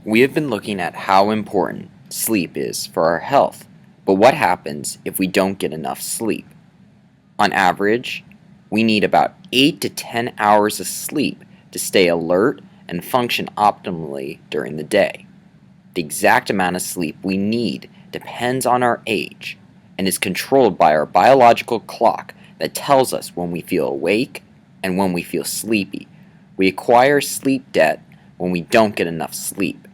We have been looking at how important sleep is for our health, but what happens if we don't get enough sleep? On average, we need about 8 to 10 hours of sleep to stay alert and function optimally during the day. The exact amount of sleep we need depends on our age and is controlled by our biological clock that tells us when we feel awake and when we feel sleepy. We acquire sleep debt when we don't get enough sleep.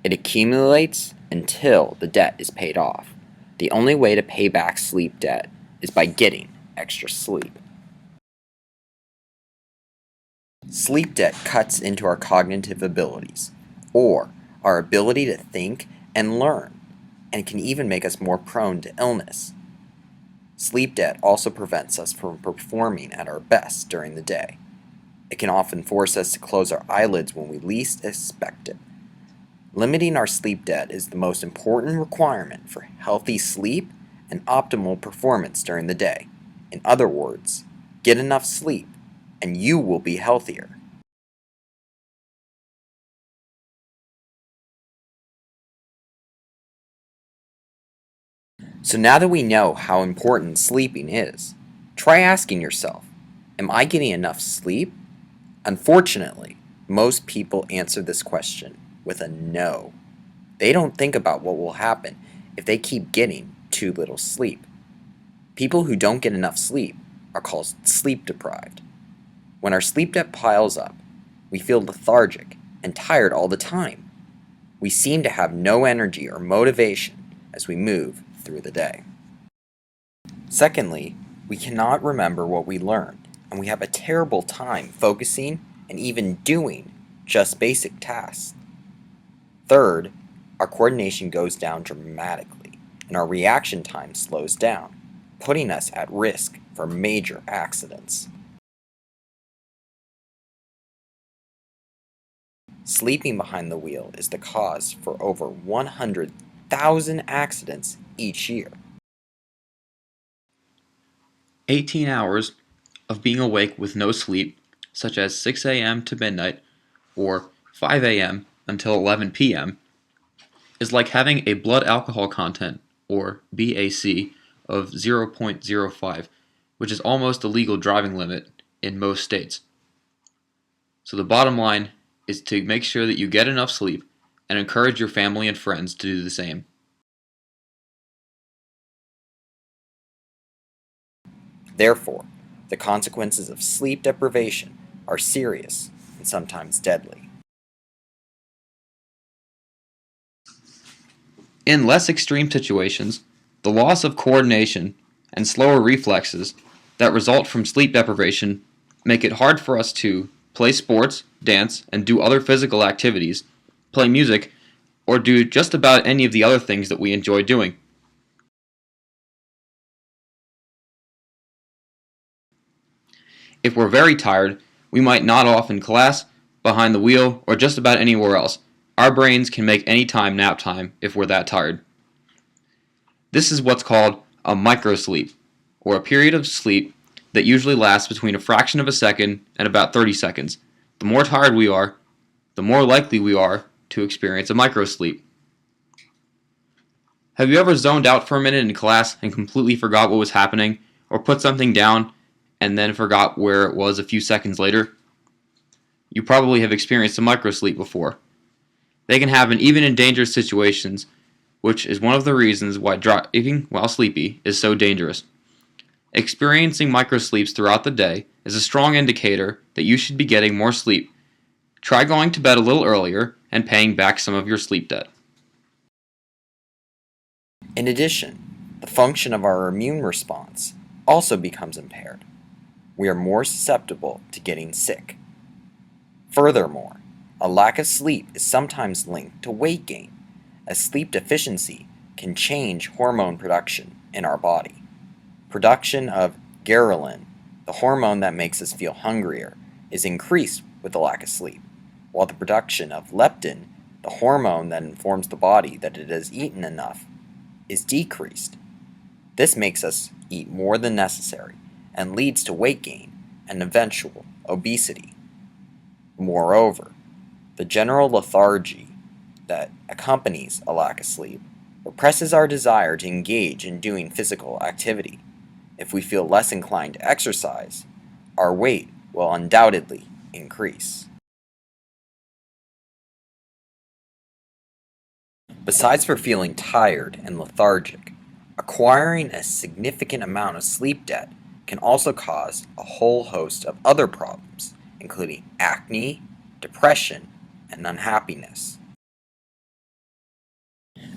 It accumulates until the debt is paid off. The only way to pay back sleep debt is by getting extra sleep. Sleep debt cuts into our cognitive abilities, or our ability to think and learn, and can even make us more prone to illness. Sleep debt also prevents us from performing at our best during the day. It can often force us to close our eyelids when we least expect it. Limiting our sleep debt is the most important requirement for healthy sleep and optimal performance during the day. In other words, get enough sleep and you will be healthier. So now that we know how important sleeping is, try asking yourself, am I getting enough sleep? Unfortunately, most people answer this question with a no. They don't think about what will happen if they keep getting too little sleep. People who don't get enough sleep are called sleep deprived. When our sleep debt piles up, we feel lethargic and tired all the time. We seem to have no energy or motivation as we move through the day. Secondly, we cannot remember what we learned, and we have a terrible time focusing and even doing just basic tasks. Third, our coordination goes down dramatically, and our reaction time slows down, putting us at risk for major accidents. Sleeping behind the wheel is the cause for over 100,000 accidents each year. 18 hours of being awake with no sleep, such as 6 a.m. to midnight or 5 a.m. until 11 p.m., is like having a blood alcohol content, or BAC, of 0.05, which is almost the legal driving limit in most states. So the bottom line is to make sure that you get enough sleep and encourage your family and friends to do the same. Therefore, the consequences of sleep deprivation are serious and sometimes deadly. In less extreme situations, the loss of coordination and slower reflexes that result from sleep deprivation make it hard for us to play sports, dance, and do other physical activities, play music, or do just about any of the other things that we enjoy doing. If we're very tired, we might nod off in class, behind the wheel, or just about anywhere else. Our brains can make any time nap time if we're that tired. This is what's called a microsleep, or a period of sleep that usually lasts between a fraction of a second and about 30 seconds. The more tired we are, the more likely we are to experience a microsleep. Have you ever zoned out for a minute in class and completely forgot what was happening, or put something down and then forgot where it was a few seconds later? You probably have experienced a microsleep before. They can happen even in dangerous situations, which is one of the reasons why driving while sleepy is so dangerous. Experiencing microsleeps throughout the day is a strong indicator that you should be getting more sleep. Try going to bed a little earlier and paying back some of your sleep debt. In addition, the function of our immune response also becomes impaired. We are more susceptible to getting sick. Furthermore, a lack of sleep is sometimes linked to weight gain, as sleep deficiency can change hormone production in our body. Production of ghrelin, the hormone that makes us feel hungrier, is increased with a lack of sleep, while the production of leptin, the hormone that informs the body that it has eaten enough, is decreased. This makes us eat more than necessary and leads to weight gain and eventual obesity. Moreover, the general lethargy that accompanies a lack of sleep represses our desire to engage in doing physical activity. If we feel less inclined to exercise, our weight will undoubtedly increase. Besides for feeling tired and lethargic, acquiring a significant amount of sleep debt can also cause a whole host of other problems, including acne, depression, and unhappiness.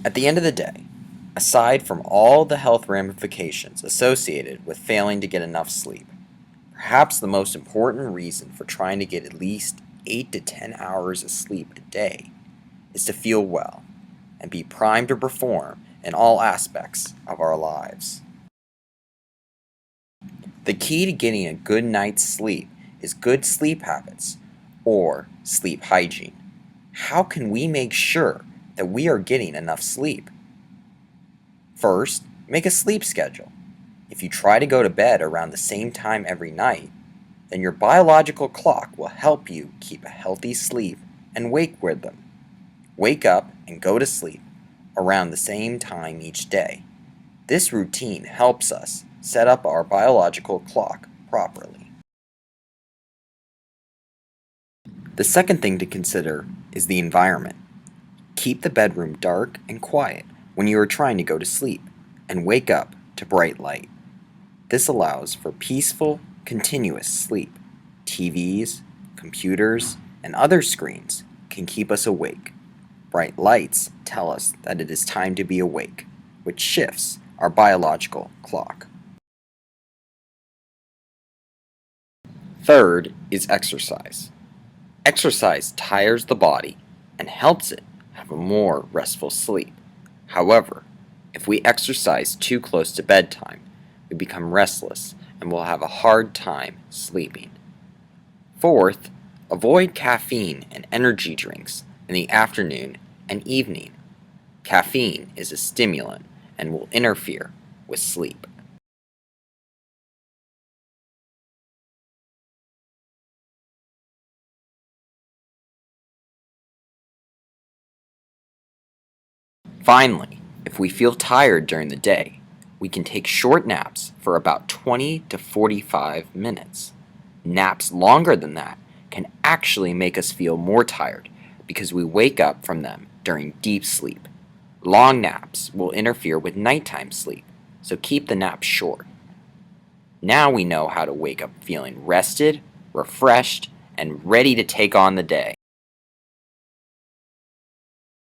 At the end of the day, aside from all the health ramifications associated with failing to get enough sleep, perhaps the most important reason for trying to get at least 8 to 10 hours of sleep a day is to feel well and be primed to perform in all aspects of our lives. The key to getting a good night's sleep is good sleep habits, or sleep hygiene. How can we make sure that we are getting enough sleep? First, make a sleep schedule. If you try to go to bed around the same time every night, then your biological clock will help you keep a healthy sleep and wake rhythm. Wake up and go to sleep around the same time each day. This routine helps us set up our biological clock properly. The second thing to consider is the environment. Keep the bedroom dark and quiet when you are trying to go to sleep, and wake up to bright light. This allows for peaceful, continuous sleep. TVs, computers, and other screens can keep us awake. Bright lights tell us that it is time to be awake, which shifts our biological clock. Third is exercise. Exercise tires the body and helps it have a more restful sleep. However, if we exercise too close to bedtime, we become restless and will have a hard time sleeping. Fourth, avoid caffeine and energy drinks in the afternoon and evening. Caffeine is a stimulant and will interfere with sleep. Finally, if we feel tired during the day, we can take short naps for about 20 to 45 minutes. Naps longer than that can actually make us feel more tired because we wake up from them during deep sleep. Long naps will interfere with nighttime sleep, so keep the naps short. Now we know how to wake up feeling rested, refreshed, and ready to take on the day.